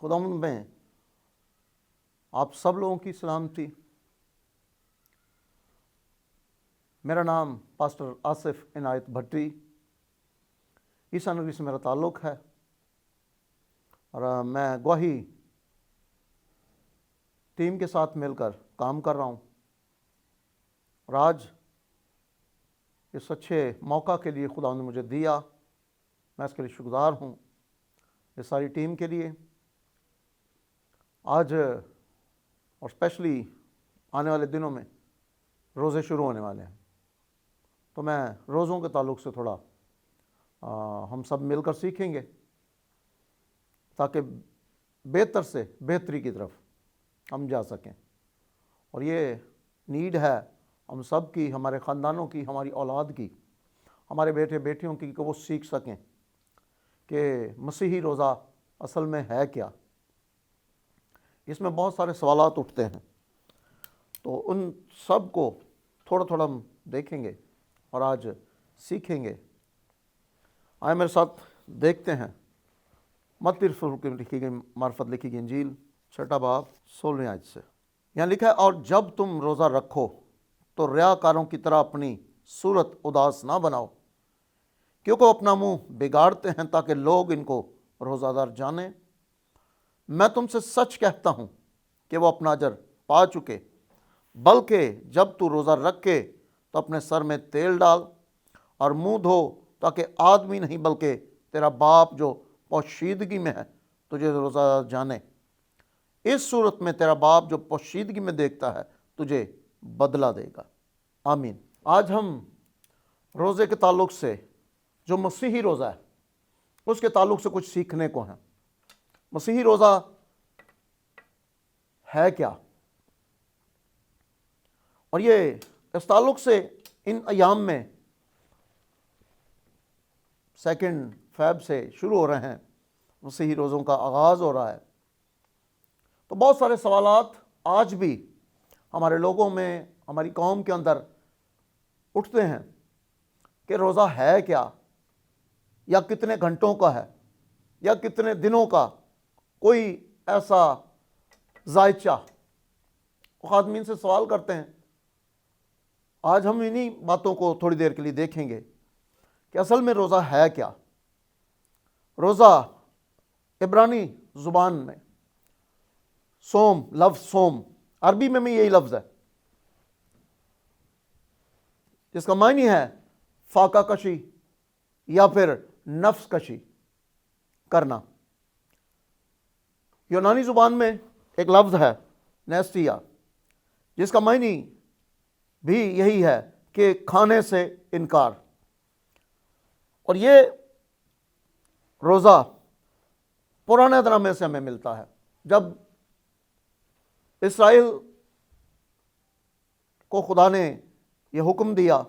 खुदावंद में आप सब लोगों की सलामती। मेरा नाम पास्टर आसिफ इनायत भट्टी, ईसा नगरी से मेरा ताल्लुक़ है और मैं गवाही टीम के साथ मिलकर काम कर रहा हूँ। और आज इस अच्छे मौका के लिए खुदा ने मुझे दिया, मैं इसके लिए शुक्रगुज़ार हूँ इस सारी टीम के लिए। आज और स्पेशली आने वाले दिनों में रोज़े शुरू होने वाले हैं, तो मैं रोज़ों के ताल्लुक़ से थोड़ा हम सब मिलकर सीखेंगे ताकि बेहतर से बेहतरी की तरफ हम जा सकें। और ये नीड है हम सब की, हमारे ख़ानदानों की, हमारी औलाद की, हमारे बेटे बेटियों की, कि वो सीख सकें कि मसीही रोज़ा असल में है क्या। इसमें बहुत सारे सवालात उठते हैं, तो उन सब को थोड़ा थोड़ा हम देखेंगे और आज सीखेंगे। आए मेरे साथ देखते हैं मत्ती रसूल की लिखी गई मार्फत लिखी गई इंजील 6 बाब 16 आयत से। यहाँ लिखा है, और जब तुम रोज़ा रखो तो रियाकारों की तरह अपनी सूरत उदास ना बनाओ, क्योंकि वो अपना मुंह बिगाड़ते हैं ताकि लोग इनको रोज़ादार जाने। मैं तुमसे सच कहता हूँ कि वो अपना अजर पा चुके। बल्कि जब तू रोज़ा रखे तो अपने सर में तेल डाल और मुंह धो, ताकि आदमी नहीं बल्कि तेरा बाप जो पोशीदगी में है तुझे रोज़ादार जाने। इस सूरत में तेरा बाप जो पोशीदगी में देखता है तुझे बदला देगा। आमीन। आज हम रोज़े के ताल्लुक़ से, जो मसीही रोज़ा है उसके ताल्लुक़ से कुछ सीखने को हैं। मसीही रोज़ा है क्या, और ये इस ताल्लुक़ से इन अयाम में 2 फ़रवरी से शुरू हो रहे हैं, मसीही रोज़ों का आगाज़ हो रहा है। तो बहुत सारे सवालात आज भी हमारे लोगों में, हमारी कौम के अंदर उठते हैं कि रोज़ा है क्या, या कितने घंटों का है, या कितने दिनों का, कोई ऐसा जायचा। आदमी से सवाल करते हैं। आज हम इन्हीं बातों को थोड़ी देर के लिए देखेंगे कि असल में रोज़ा है क्या। रोज़ा इब्रानी ज़ुबान में सोम, लफ्ज़ सोम अरबी में भी यही लफ्ज़ है, जिसका मायने है फाका कशी या फिर नफ्स कशी करना। यूनानी ज़ुबान में एक लफ्ज़ है नेस्टिया, जिसका मायने भी यही है कि खाने से इनकार। और ये रोज़ा पुराने ज़माने से हमें मिलता है। जब इस्राएल को खुदा ने ये हुक्म दिया,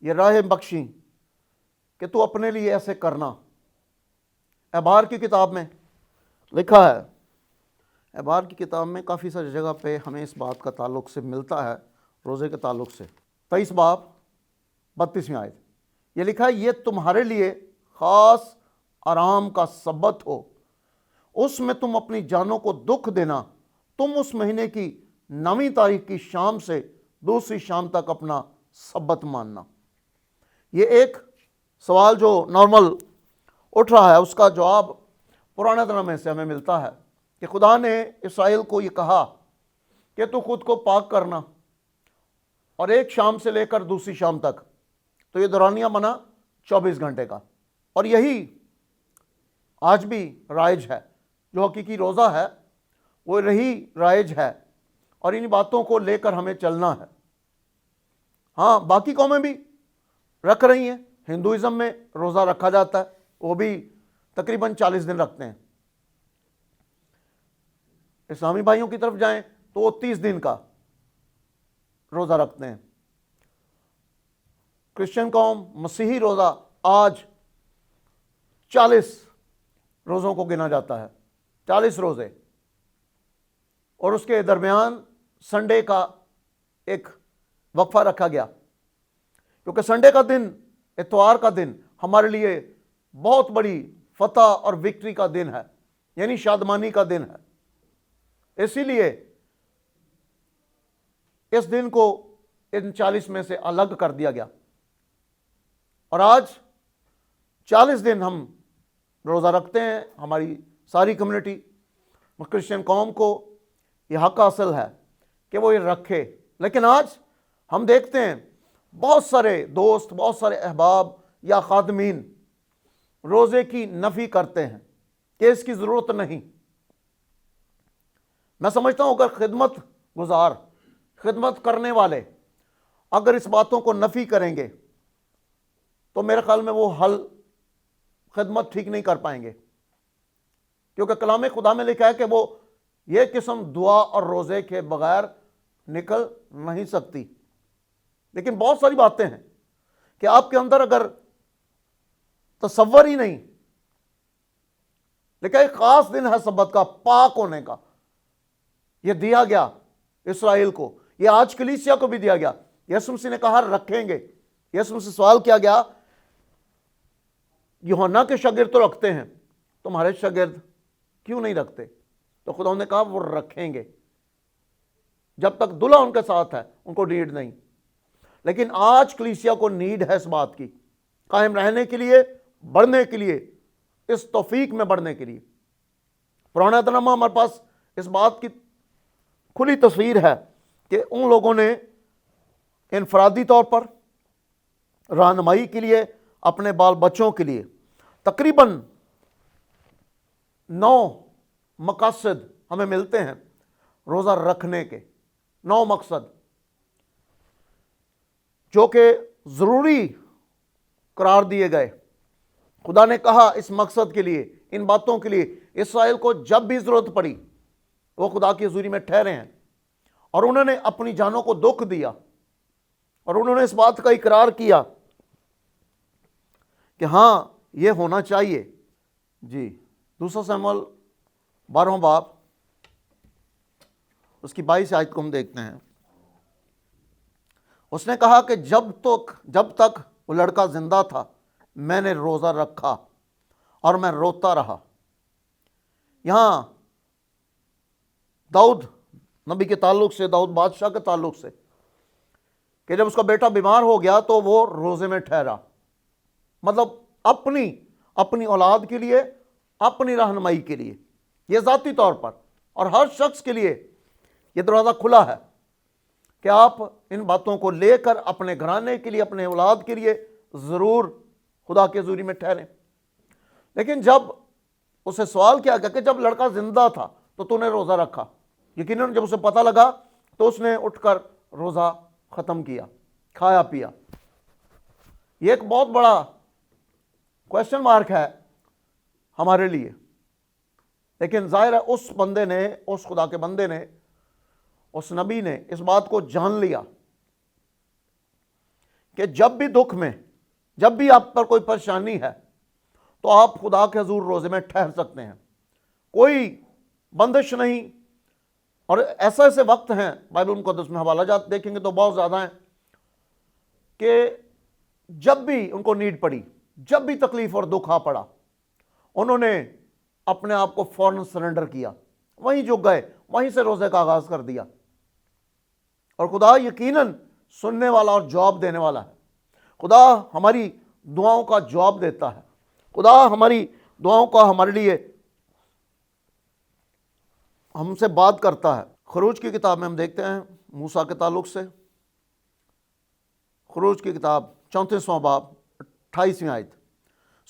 ये राह बख्शी कि तू अपने लिए ऐसे करना। एबार की किताब में लिखा है, एबार की किताब में काफ़ी सारी जगह पे हमें इस बात का ताल्लुक़ से मिलता है, रोज़े के ताल्लुक़ से। 23 बाब 32 आयत ये लिखा है, ये तुम्हारे लिए ख़ास आराम का सब्बत हो, उसमें तुम अपनी जानों को दुख देना। तुम उस महीने की 9वीं तारीख की शाम से दूसरी शाम तक अपना सब्बत मानना। ये एक सवाल जो नॉर्मल उठ रहा है, उसका जवाब पुराने ज़माने से हमें मिलता है कि खुदा ने इस्राएल को ये कहा कि तू खुद को पाक करना, और एक शाम से लेकर दूसरी शाम तक, तो ये दौरानिया बना 24 घंटे का। और यही आज भी राइज है, जो हकीकी रोज़ा है वो रही राइज है, और इन बातों को लेकर हमें चलना है। हाँ, बाकी कौमें भी रख रही हैं। हिंदुइज़म में रोज़ा रखा जाता है, वो भी तकरीबन 40 दिन रखते हैं। इस्लामी भाइयों की तरफ जाएं तो वो 30 दिन का रोज़ा रखते हैं। क्रिश्चियन कौम, मसीही रोज़ा आज 40 रोज़ों को गिना जाता है, 40 रोज़े, और उसके दरमियान संडे का एक वक्फा रखा गया, क्योंकि संडे का दिन, इतवार का दिन हमारे लिए बहुत बड़ी फतह और विक्ट्री का दिन है। यानी शादमानी का दिन है। इसीलिए इस दिन को इन 40 में से अलग कर दिया गया और आज 40 दिन हम रोज़ा रखते हैं। हमारी सारी कम्युनिटी, क्रिश्चियन कौम को यह हक हासिल है कि वो ये रखे। लेकिन आज हम देखते हैं बहुत सारे दोस्त, बहुत सारे अहबाब या खादमीन रोज़े की नफ़ी करते हैं कि इसकी ज़रूरत नहीं। मैं समझता हूं अगर खिदमत गुजार, खिदमत करने वाले अगर इस बातों को नफ़ी करेंगे तो मेरे ख्याल में वो हल खिदमत ठीक नहीं कर पाएंगे, क्योंकि कलाम खुदा में लिखा है कि वो ये किस्म दुआ और रोज़े के बगैर निकल नहीं सकती। लेकिन बहुत सारी बातें हैं कि आपके अंदर अगर तसव्वुर ही नहीं, लेकिन एक खास दिन है सब्बत का, पाक होने का, यह दिया गया इसराइल को, यह आज कलीसिया को भी दिया गया। यीशु मसीह ने कहा रखेंगे। यीशु मसीह से सवाल किया गया, यूहन्ना के शागिर्द तो रखते हैं, तुम्हारे शागिर्द क्यों नहीं रखते? तो खुदा ने कहा वो रखेंगे जब तक दूल्हा उनके साथ है, उनको नीड नहीं। लेकिन आज कलीसिया को नीड है इस बात की, कायम रहने के लिए, बढ़ने के लिए, इस तौफीक में बढ़ने के लिए। पुराना तनामा हमारे पास इस बात की खुली तस्वीर है कि उन लोगों ने इनफरादी तौर पर रहनुमाई के लिए, अपने बाल बच्चों के लिए तकरीबन 9 मकसद हमें मिलते हैं रोज़ा रखने के। 9 मकसद जो कि ज़रूरी करार दिए गए। खुदा ने कहा इस मकसद के लिए, इन बातों के लिए इसराइल को जब भी ज़रूरत पड़ी वो खुदा की हुज़ूरी में ठहरे हैं और उन्होंने अपनी जानों को दुख दिया और उन्होंने इस बात का इकरार किया कि हाँ ये होना चाहिए। जी, 2 शमूएल 12वां बाब उसकी 22 आयत को हम देखते हैं। उसने कहा कि जब तक वो लड़का जिंदा था मैंने रोज़ा रखा और मैं रोता रहा। यहां दाऊद नबी के ताल्लुक से, दाऊद बादशाह के ताल्लुक से, कि जब उसका बेटा बीमार हो गया तो वो रोज़े में ठहरा। मतलब अपनी औलाद के लिए, अपनी रहनुमाई के लिए, ये ज़ाती तौर पर, और हर शख्स के लिए ये दरवाज़ा खुला है कि आप इन बातों को लेकर अपने घराने के लिए, अपने औलाद के लिए ज़रूर खुदा के हुज़ूरी में ठहरें। लेकिन जब उसे सवाल किया गया कि जब लड़का जिंदा था तो तूने रोज़ा रखा, यकीनन जब उसे पता लगा तो उसने उठकर रोज़ा ख़त्म किया, खाया पिया। ये एक बहुत बड़ा क्वेश्चन मार्क है हमारे लिए। लेकिन जाहिर है उस बंदे ने, उस खुदा के बंदे ने, उस नबी ने इस बात को जान लिया कि जब भी दुख में, जब भी आप पर कोई परेशानी है तो आप खुदा के हुज़ूर रोज़े में ठहर सकते हैं, कोई बंदिश नहीं। और ऐसे ऐसे वक्त हैं, बाइबल मुक़द्दस में हवाला जात देखेंगे तो बहुत ज़्यादा हैं, कि जब भी उनको नीड पड़ी, जब भी तकलीफ और दुख आ पड़ा, उन्होंने अपने आप को फौरन सरेंडर किया, वहीं जो गए वहीं से रोज़े का आगाज़ कर दिया। और खुदा यकीनन सुनने वाला और जवाब देने वाला है। खुदा हमारी दुआओं का जवाब देता है। खुदा हमारी दुआओं का हमारे लिए हमसे बात करता है। खरूज की किताब में हम देखते हैं मूसा के ताल्लुक से, खरूज की किताब 34वां बाब 28वीं आयत।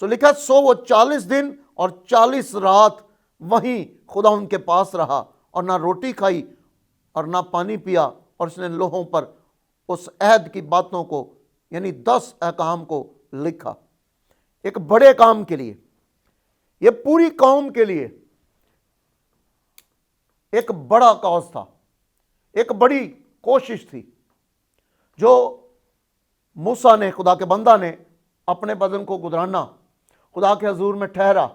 सो लिखा, सो वो 40 दिन और 40 रात वहीं खुदा उनके पास रहा और ना रोटी खाई और ना पानी पिया, और उसने लोहों पर उस अहद की बातों को, यानी 10 अहकाम को लिखा। एक बड़े काम के लिए, ये पूरी कौम के लिए एक बड़ा कॉज था, एक बड़ी कोशिश थी जो मूसा ने, खुदा के बंदा ने अपने बदन को गुजराना, खुदा के हुजूर में ठहरा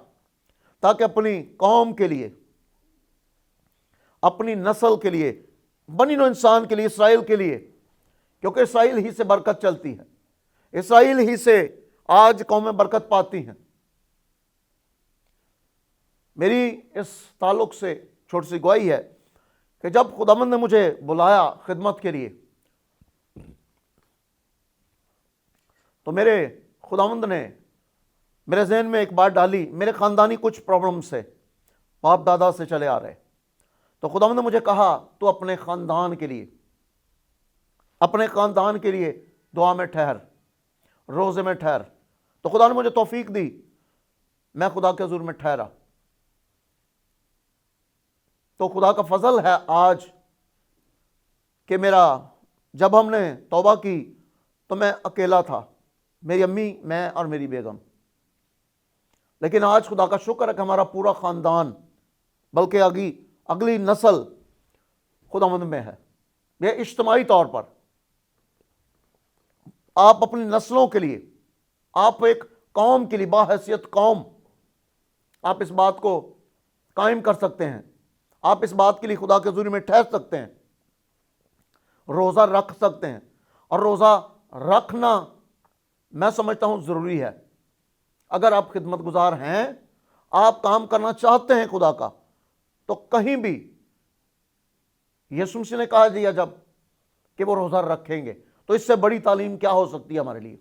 ताकि अपनी कौम के लिए, अपनी नस्ल के लिए, बनी नौ इंसान के लिए, इसराइल के लिए, क्योंकि इसराइल ही से बरकत चलती है, इसराइल ही से आज कौमें बरकत पाती हैं। मेरी इस ताल्लुक़ से छोटी सी गवाही है कि जब खुदावंद ने मुझे बुलाया खिदमत के लिए, तो मेरे खुदावंद ने मेरे जहन में एक बात डाली। मेरे ख़ानदानी कुछ प्रॉब्लम से, बाप दादा से चले आ रहे, तो खुदावंद ने मुझे कहा तू अपने ख़ानदान के लिए दुआ में ठहर, रोज़े में ठहर। तो खुदा ने मुझे तौफीक दी, मैं खुदा के हुज़ूर में ठहरा। तो खुदा का फजल है आज कि जब हमने तौबा की तो मैं अकेला था, मेरी अम्मी, मैं और मेरी बेगम। लेकिन आज खुदा का शुक्र है कि हमारा पूरा ख़ानदान, बल्कि अगली नस्ल खुदावंद में है। यह इज्तिमाई तौर पर आप अपनी नस्लों के लिए, आप एक कौम के लिए, बाहैसियत कौम, आप इस बात को कायम कर सकते हैं। आप इस बात के लिए खुदा के हुज़ूर में ठहर सकते हैं, रोज़ा रख सकते हैं। और रोज़ा रखना मैं समझता हूँ ज़रूरी है। अगर आप खिदमत गुजार हैं, आप काम करना चाहते हैं खुदा का, तो कहीं भी यीशु मसीह ने कहा दिया जब कि वो रोज़ा रखेंगे, तो इससे बड़ी तालीम क्या हो सकती है हमारे लिए?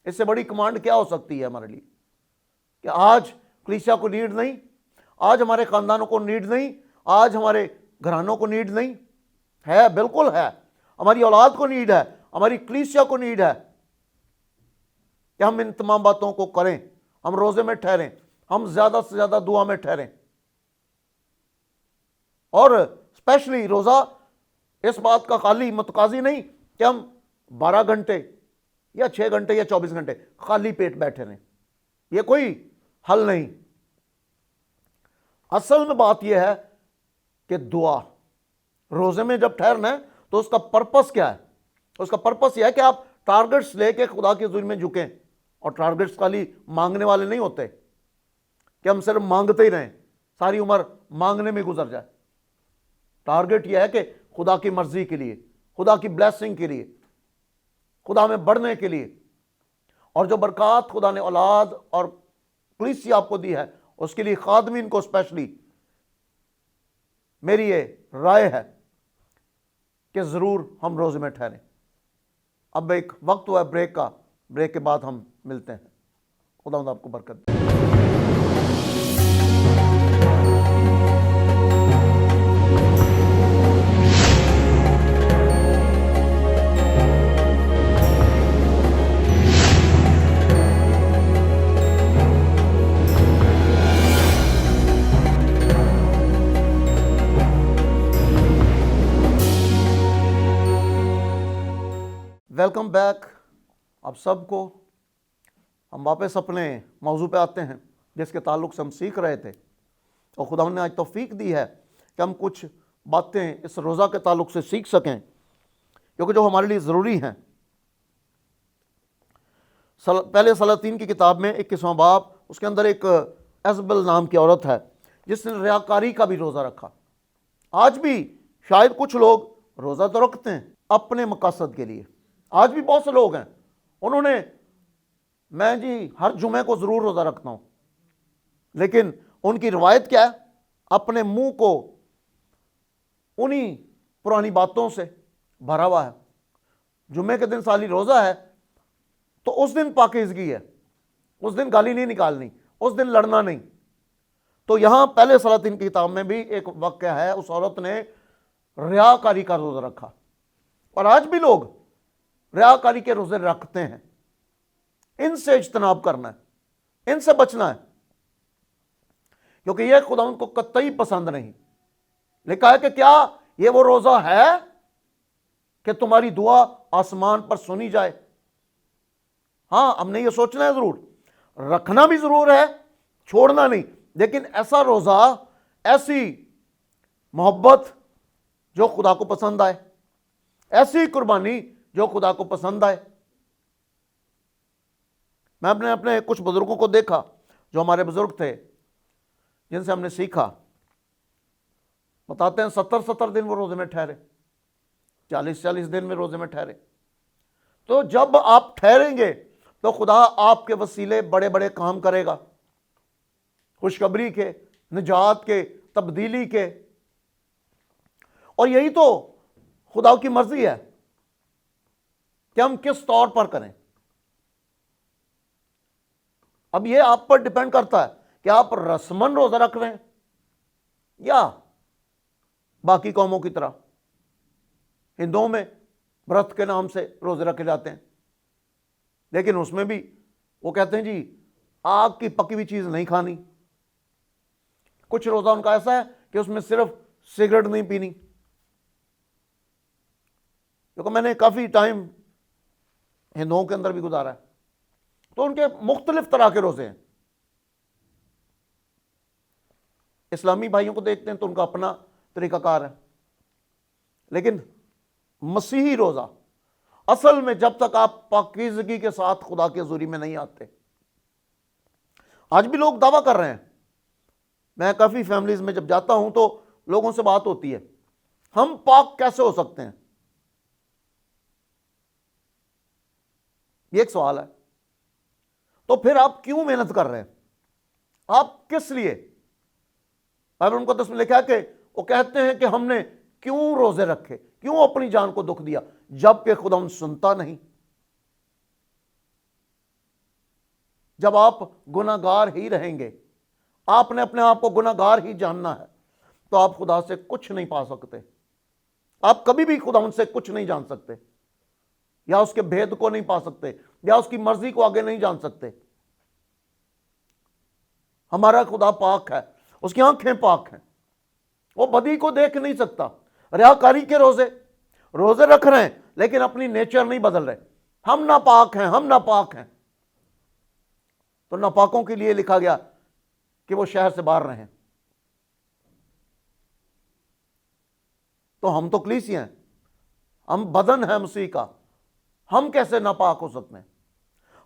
इससे बड़ी कमांड क्या हो सकती है हमारे लिए? कि आज कलीसिया को नीड नहीं, आज हमारे ख़ानदानों को नीड नहीं, आज हमारे घरानों को नीड नहीं है, बिल्कुल है। हमारी औलाद को नीड है, हमारी कलीसिया को नीड है कि हम इन तमाम बातों को करें। हम रोज़े में ठहरें, हम ज़्यादा से ज़्यादा दुआ में ठहरें। और स्पेशली रोज़ा इस बात का खाली मतकाजी नहीं कि हम 12 घंटे या 6 घंटे या 24 घंटे खाली पेट बैठे रहें, यह कोई हल नहीं। असल में बात यह है कि दुआ, रोज़े में जब ठहरना है तो उसका पर्पस क्या है? उसका पर्पस यह है कि आप टारगेट्स लेके खुदा के हुज़ूर में झुकें। और टारगेट्स खाली मांगने वाले नहीं होते कि हम सिर्फ मांगते ही रहें, सारी उम्र मांगने में गुजर जाए। टारगेट यह है कि खुदा की मर्जी के लिए, खुदा की ब्लेसिंग के लिए, खुदा में बढ़ने के लिए। और जो बरकत खुदा ने औलाद और कलीसिया आपको दी है, उसके लिए खादमीन को स्पेशली मेरी ये राय है कि ज़रूर हम रोज़े में ठहरें। अब एक वक्त हुआ है ब्रेक का, ब्रेक के बाद हम मिलते हैं। खुदा आपको बरकत दे। वेलकम बैक आप सबको। हम वापस अपने मौजू पे आते हैं जिसके ताल्लुक़ से हम सीख रहे थे। और खुदा ने आज तौफीक दी है कि हम कुछ बातें इस रोज़ा के ताल्लुक़ से सीख सकें, क्योंकि जो हमारे लिए ज़रूरी हैं। पहले सलातीन की किताब में 21वां बाब, उसके अंदर एक एजबल नाम की औरत है जिसने रियाकारी का भी रोज़ा रखा। आज भी शायद कुछ लोग रोज़ा तो रखते हैं अपने मकसद के लिए। आज भी बहुत से लोग हैं, उन्होंने, मैं जी हर जुमे को ज़रूर रोज़ा रखता हूँ, लेकिन उनकी रवायत क्या है? अपने मुंह को उन्हीं पुरानी बातों से भरा हुआ है। जुमे के दिन साली रोज़ा है तो उस दिन पाकीज़गी है, उस दिन गाली नहीं निकालनी, उस दिन लड़ना नहीं। तो यहाँ पहले सलातीन की किताब में भी एक वाक़या है, उस औरत ने रियाकारी का रोज़ा रखा। और आज भी लोग रियाकारी के रोज़े रखते हैं। इनसे इज्तनाब करना है, इनसे बचना है, क्योंकि यह खुदा उनको कतई पसंद नहीं। लिखा है कि क्या यह वो रोज़ा है कि तुम्हारी दुआ आसमान पर सुनी जाए? हाँ, हमने ये सोचना है, ज़रूर रखना भी ज़रूर है, छोड़ना नहीं। लेकिन ऐसा रोज़ा, ऐसी मोहब्बत जो खुदा को पसंद आए, ऐसी कुर्बानी जो खुदा को पसंद आए। मैं अपने कुछ बुजुर्गों को देखा जो हमारे बुजुर्ग थे, जिनसे हमने सीखा। बताते हैं 70-70 दिन वो रोज़े में ठहरे, 40-40 दिन में रोज़े में ठहरे। तो जब आप ठहरेंगे तो खुदा आपके वसीले बड़े बड़े काम करेगा, खुशखबरी के, निजात के, तब्दीली के। और यही तो खुदा की मर्जी है कि हम किस तौर पर करें। अब यह आप पर डिपेंड करता है कि आप रस्मन रोजा रख रहे हैं या बाकी कौमों की तरह। हिंदुओं में व्रत के नाम से रोजे रखे जाते हैं, लेकिन उसमें भी वो कहते हैं जी आग की पकी हुई चीज नहीं खानी। कुछ रोजा उनका ऐसा है कि उसमें सिर्फ सिगरेट नहीं पीनी। क्योंकि मैंने काफी टाइम हिंदुओं के अंदर भी गुजारा है, तो उनके मुख्तलिफ तरह के रोजे हैं। इस्लामी भाइयों को देखते हैं तो उनका अपना तरीकाकार है, लेकिन मसीही रोजा असल में जब तक आप पाकीज़गी के साथ खुदा के हुज़ूरी में नहीं आते। आज भी लोग दावा कर रहे हैं, मैं काफी फैमिलीज में जब जाता हूं तो लोगों से बात होती है, हम पाक कैसे हो सकते हैं? ये एक सवाल है। तो फिर आप क्यों मेहनत कर रहे हैं? आप किस लिए? बाइबल मुकद्दस में लिखा है कि वो कहते हैं कि हमने क्यों रोजे रखे, क्यों अपनी जान को दुख दिया, जबकि खुदा उन सुनता नहीं। जब आप गुनाहगार ही रहेंगे, आपने अपने आप को गुनाहगार ही जानना है, तो आप खुदा से कुछ नहीं पा सकते। आप कभी भी खुदा उनसे कुछ नहीं जान सकते, या उसके भेद को नहीं पा सकते, या उसकी मर्जी को आगे नहीं जान सकते। हमारा खुदा पाक है, उसकी आंखें पाक हैं, वो बदी को देख नहीं सकता। रियाकारी के रोजे रख रहे हैं, लेकिन अपनी नेचर नहीं बदल रहे। हम नापाक हैं, हम नापाक हैं। तो नापाकों के लिए लिखा गया कि वो शहर से बाहर रहें। तो हम तो कलीसिया हैं, हम बदन है मसीह का, हम कैसे नापाक हो सकते हैं?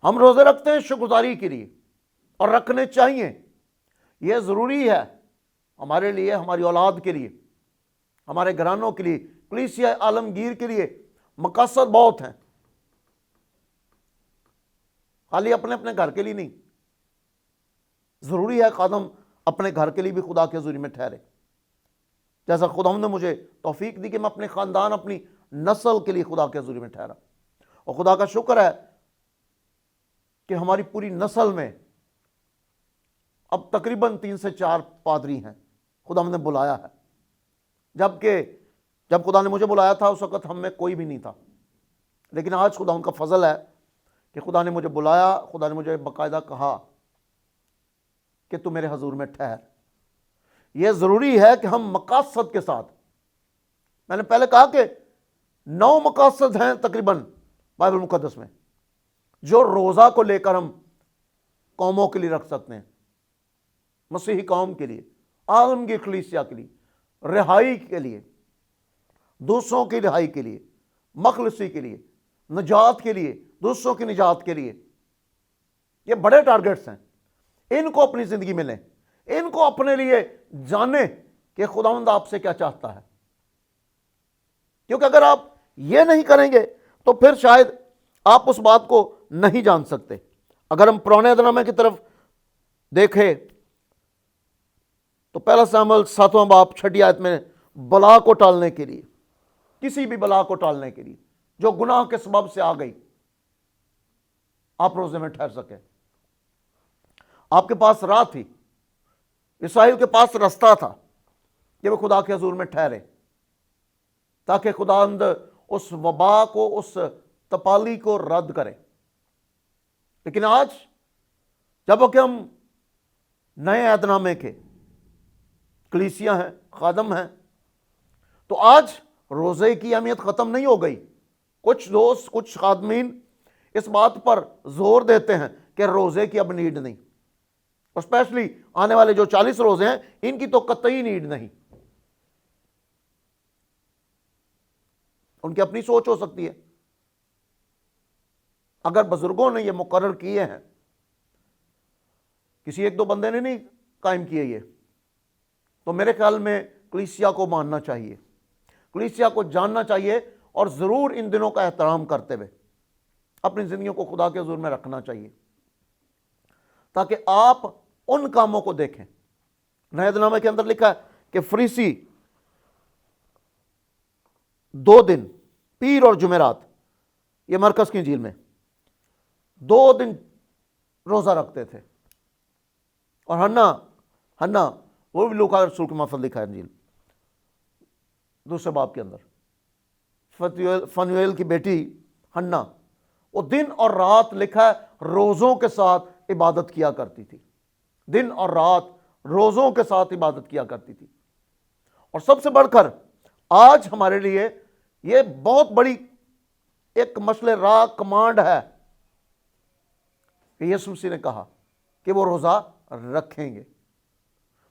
हम रोजे रखते हैं शुक्रगुजारी के लिए, और रखने चाहिए। यह जरूरी है हमारे लिए, हमारी औलाद के लिए, हमारे घरानों के लिए, कलीसिया आलमगीर के लिए मकसद बहुत हैं, खाली अपने अपने घर के लिए नहीं। जरूरी है खादम अपने घर के लिए भी खुदा के हुज़ूरी में ठहरे। जैसा खुदा ने मुझे तौफीक दी कि मैं अपने खानदान, अपनी नस्ल के लिए खुदा के हुज़ूरी में ठहरा। और खुदा का शुक्र है कि हमारी पूरी नस्ल में अब तकरीबन 3 से 4 पादरी हैं खुदा ने बुलाया है। जब खुदा ने मुझे बुलाया था उस वक्त हम में कोई भी नहीं था, लेकिन आज खुदा उनका फजल है कि खुदा ने मुझे बुलाया, खुदा ने मुझे बाकायदा कहा कि तू मेरे हजूर में ठहर। यह जरूरी है कि हम मकासद के साथ, मैंने पहले कहा कि 9 मकासद हैं तकरीबन बाइबल मुकद्दस में, जो रोजा को लेकर हम कौमों के लिए रख सकते हैं। मसीही कौम के लिए, आलमगीर कलीसिया के लिए, रिहाई के लिए, दूसरों की रिहाई के लिए, मखलसी के लिए, निजात के लिए, दूसरों की निजात के लिए। ये बड़े टारगेट्स हैं, इनको अपनी जिंदगी में लें, इनको अपने लिए जाने कि खुदावंद आपसे क्या चाहता है। क्योंकि अगर आप ये नहीं करेंगे तो फिर शायद आप उस बात को नहीं जान सकते। अगर हम पुराने अहदनामे की तरफ देखें तो पहला शमूएल 7वां बाब 6 आयत में, बला को टालने के लिए, किसी भी बला को टालने के लिए जो गुनाह के सबब से आ गई, आप रोजे में ठहर सके। आपके पास राह थी, इसराइल के पास रास्ता था कि वो खुदा के हुजूर में ठहरे, ताकि खुदावंद उस वबा को, उस तपाली को रद्द करे। लेकिन आज जब कि हम नए अहदनामे के कलीसिया हैं, खादम हैं, तो आज रोजे की अहमियत खत्म नहीं हो गई। कुछ दोस्त, कुछ खादमीन इस बात पर जोर देते हैं कि रोजे की अब नीड नहीं, और स्पेशली आने वाले जो 40 रोजे हैं, इनकी तो कतई नीड नहीं। उनकी अपनी सोच हो सकती है। अगर बुजुर्गों ने ये मुकर्रर किए हैं, किसी 1-2 बंदे ने नहीं कायम किए ये, तो मेरे ख्याल में कलीसिया को मानना चाहिए, कलीसिया को जानना चाहिए, और जरूर इन दिनों का एहतराम करते हुए अपनी जिंदगियों को खुदा के हुजूर में रखना चाहिए, ताकि आप उन कामों को देखें नए के अंदर लिखा है कि फरीसी 2 दिन, पीर और जुमेरात, ये मरकज की इंजील में 2 दिन रोजा रखते थे। और हन्ना वो भी लूका रसूल के मार्फत लिखा है इंजील दूसरे बाब के अंदर, फनुएल की बेटी हन्ना, वो दिन और रात लिखा है रोजों के साथ इबादत किया करती थी, दिन और रात रोजों के साथ इबादत किया करती थी। और सबसे बढ़कर आज हमारे लिए ये बहुत बड़ी एक मसले राह कमांड है कि यीशु मसीह ने कहा कि वो रोजा रखेंगे।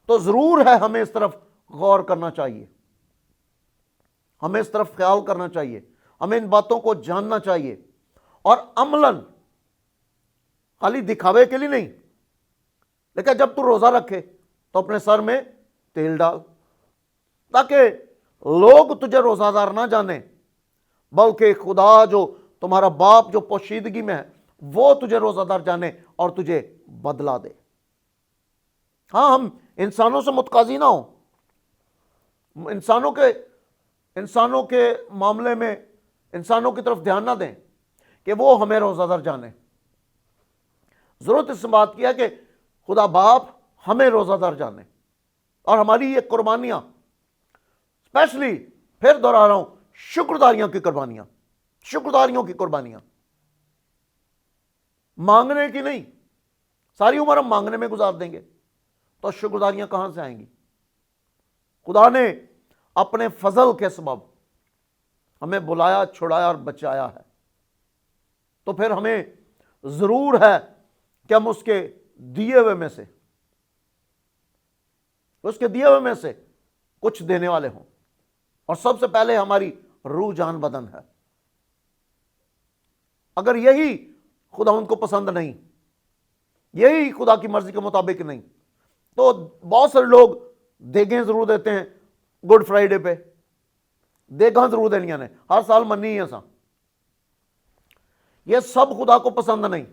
तो जरूर है हमें इस तरफ गौर करना चाहिए, हमें इस तरफ ख्याल करना चाहिए, हमें इन बातों को जानना चाहिए और अमलन, खाली दिखावे के लिए नहीं, लेकिन जब तू रोजा रखे तो अपने सर में तेल डाल, ताकि लोग तुझे रोजादार ना जाने, बल्कि खुदा जो तुम्हारा बाप जो पोशीदगी में है वो तुझे रोजादार जाने और तुझे बदला दे। हाँ, हम इंसानों से मुतकाजी ना हो, इंसानों के मामले में इंसानों की तरफ ध्यान ना दें कि वो हमें रोजादार जाने। जरूरत इस बात की है कि खुदा बाप हमें रोजादार जाने और हमारी ये कुर्बानियां, स्पेशली फिर दोहरा रहा हूं, शुक्रदारियों की कुर्बानियां, मांगने की नहीं। सारी उम्र हम मांगने में गुजार देंगे तो शुक्रदारियां कहां से आएंगी? खुदा ने अपने फजल के सबब हमें बुलाया, छुड़ाया और बचाया है, तो फिर हमें जरूर है कि हम उसके दिए हुए में से कुछ देने वाले हों। और सबसे पहले हमारी रूह जान बदन है। अगर यही खुदा उनको पसंद नहीं, यही खुदा की मर्जी के मुताबिक नहीं, तो बहुत सारे लोग देखें जरूर देते हैं गुड फ्राइडे पे, देगा जरूर देनिया ने, हर साल मनी है सा, ये सब खुदा को पसंद नहीं,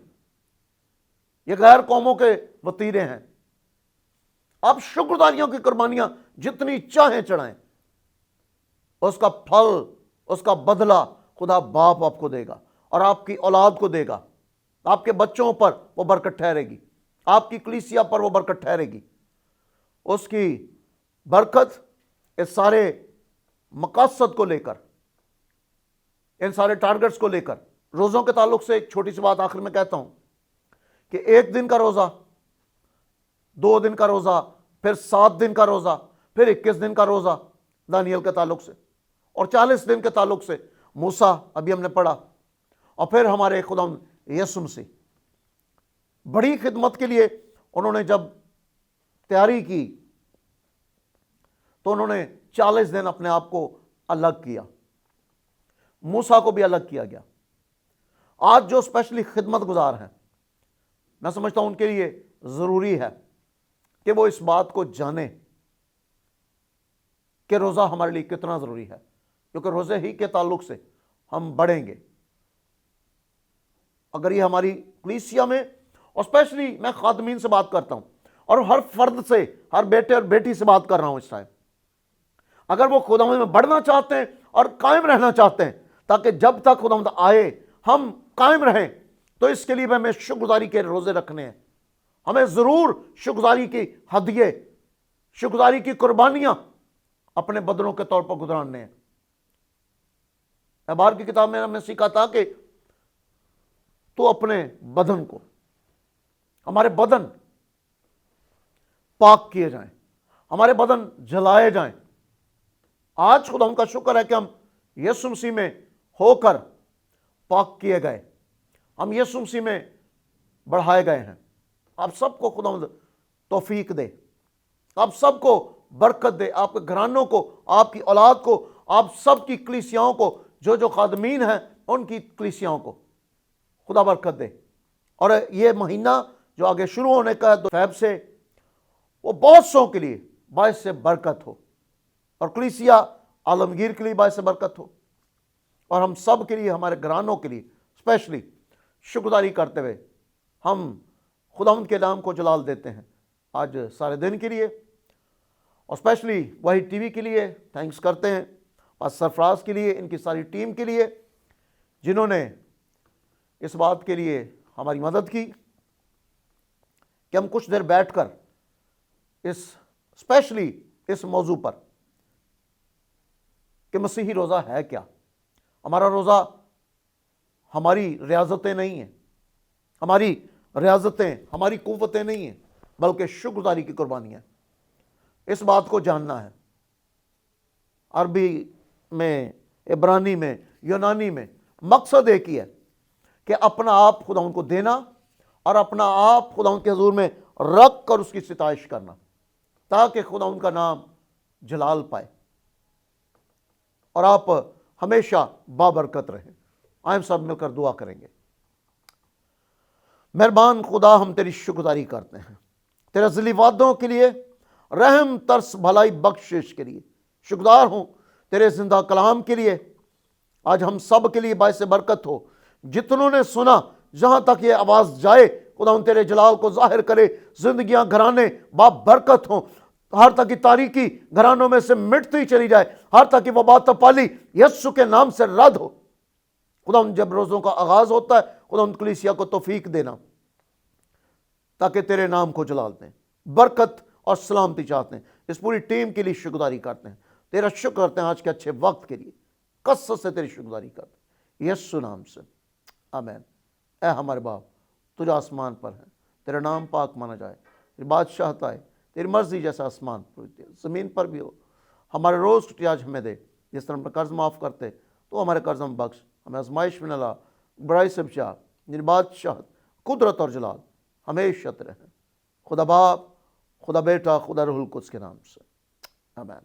ये गैर कौमों के वतीरे हैं। आप शुक्रदारियों की कुर्बानियां जितनी चाहें चढ़ाएं, उसका फल, उसका बदला खुदा बाप आपको देगा और आपकी औलाद को देगा। आपके बच्चों पर वो बरकत ठहरेगी, आपकी कलीसिया पर वो बरकत ठहरेगी। उसकी बरकत इस सारे मकसद को लेकर, इन सारे टारगेट्स को लेकर, रोज़ों के ताल्लुक से एक छोटी सी बात आखिर में कहता हूं कि 1 दिन का रोज़ा, 2 दिन का रोज़ा, फिर 7 दिन का रोज़ा, फिर 21 दिन का रोज़ा दानियल के ताल्लुक से, और 40 दिन के ताल्लुक से मूसा अभी हमने पढ़ा, और फिर हमारे खुदा यीशु मसीह बड़ी खिदमत के लिए उन्होंने जब तैयारी की तो उन्होंने 40 दिन अपने आप को अलग किया, मूसा को भी अलग किया गया। आज जो स्पेशली खिदमत गुजार हैं, मैं समझता हूं उनके लिए जरूरी है कि वो इस बात को जाने कि रोजा हमारे लिए कितना जरूरी है, क्योंकि रोजे ही के ताल्लुक से हम बढ़ेंगे। अगर ये हमारी कलीसिया में, और स्पेशली मैं खादमीन से बात करता हूं और हर फर्द से, हर बेटे और बेटी से बात कर रहा हूं इस टाइम, अगर वो खुदावंद में बढ़ना चाहते हैं और कायम रहना चाहते हैं, ताकि जब तक खुदावंद आए हम कायम रहें, तो इसके लिए हमें शुक्रगुजारी के रोजे रखने हैं। हमें जरूर शुक्रगुजारी की हदिये, शुक्रगुजारी की कुर्बानियां अपने बदनों के तौर पर गुजराने हैं। अहबार की किताब में हमने सीखा था कि तो अपने बदन को, हमारे बदन पाक किए जाएं, हमारे बदन जलाए जाएं। आज खुदा उनका शुक्र है कि हम यीशु मसीह में होकर पाक किए गए, हम यीशु मसीह में बढ़ाए गए हैं। आप सबको खुदा तौफीक दे, आप सबको बरकत दे, आपके घरानों को, आपकी औलाद को, आप सबकी कलीसियाओं को, जो जो खादमीन हैं उनकी कलीसियाओं को खुदा बरकत दे। और ये महीना जो आगे शुरू होने का है 2 फरवरी से, वो बहुत सौ के लिए बायस से बरकत हो, और कलीसिया आलमगीर के लिए बायस से बरकत हो, और हम सब के लिए, हमारे घरानों के लिए स्पेशली शुक्रगुजारी करते हुए हम खुदावंद के नाम को जलाल देते हैं आज सारे दिन के लिए। और स्पेशली वही टीवी के लिए थैंक्स करते हैं, और सरफराज के लिए, इनकी सारी टीम के लिए जिन्होंने इस बात के लिए हमारी मदद की कि हम कुछ देर बैठकर इस स्पेशली इस मौजू पर कि मसीही रोज़ा है क्या। हमारा रोज़ा हमारी रियाजतें नहीं हैं, हमारी रियाजतें, हमारी कुव्वतें नहीं हैं, बल्कि शुक्रगुजारी की कुर्बानियाँ। इस बात को जानना है। अरबी में, इब्रानी में, यूनानी में मकसद एक ही है कि अपना आप खुदा उनको देना और अपना आप खुदा उनके हजूर में रख कर उसकी सिताइश करना, ताकि खुदा उनका नाम जलाल पाए और आप हमेशा बाबरकत रहें। आए सब मिलकर दुआ करेंगे। मेहरबान खुदा, हम तेरी शुक्रगुजारी करते हैं तेरे ज़िली वादों के लिए, रहम तरस भलाई बख्शिश के लिए। शुक्रगुजार हूँ तेरे जिंदा कलाम के लिए। आज हम सब के लिए बायस बरकत हो। जितनों ने सुना, जहाँ तक ये आवाज़ जाए, खुदा उन तेरे जलाल को जाहिर करे। जिंदगियाँ घराने बाब बरकत हों, हर तक की तारीकी घरानों में से मिटती चली जाए, हर तक की वबा तपाली यस्सु के नाम से रद्द हो। खुदा जब रोज़ों का आगाज़ होता है, खुदा उन कलीसिया को तौफीक देना ताकि तेरे नाम को जलाल दें। बरकत और सलामती चाहते हैं। इस पूरी टीम के लिए शुक्रगुजारी करते हैं, तेरा शुक्र करते हैं आज के अच्छे वक्त के लिए। कसरत से तेरी शुक्रगुजारी करते हैं यीशु नाम से, आमीन। ऐ हमारे बाप, तुझे आसमान पर है, तेरा नाम पाक माना जाए, तेरी बादशाहत आए, तेरी मर्जी जैसा आसमान पर ज़मीन पर भी हो। हमारे रोज़ की आज हमें दे, जिस तरह हम कर्ज माफ़ करते तो हमारे कर्ज हम बख्श। हमें आजमाइश में न ला, बुराई से बचा। तेरी बादशाहत, कुदरत और जलाल हमेशा रहे। खुदा बाप, खुदा बेटा, खुदा रूहुल कुद्स के नाम से, आमीन।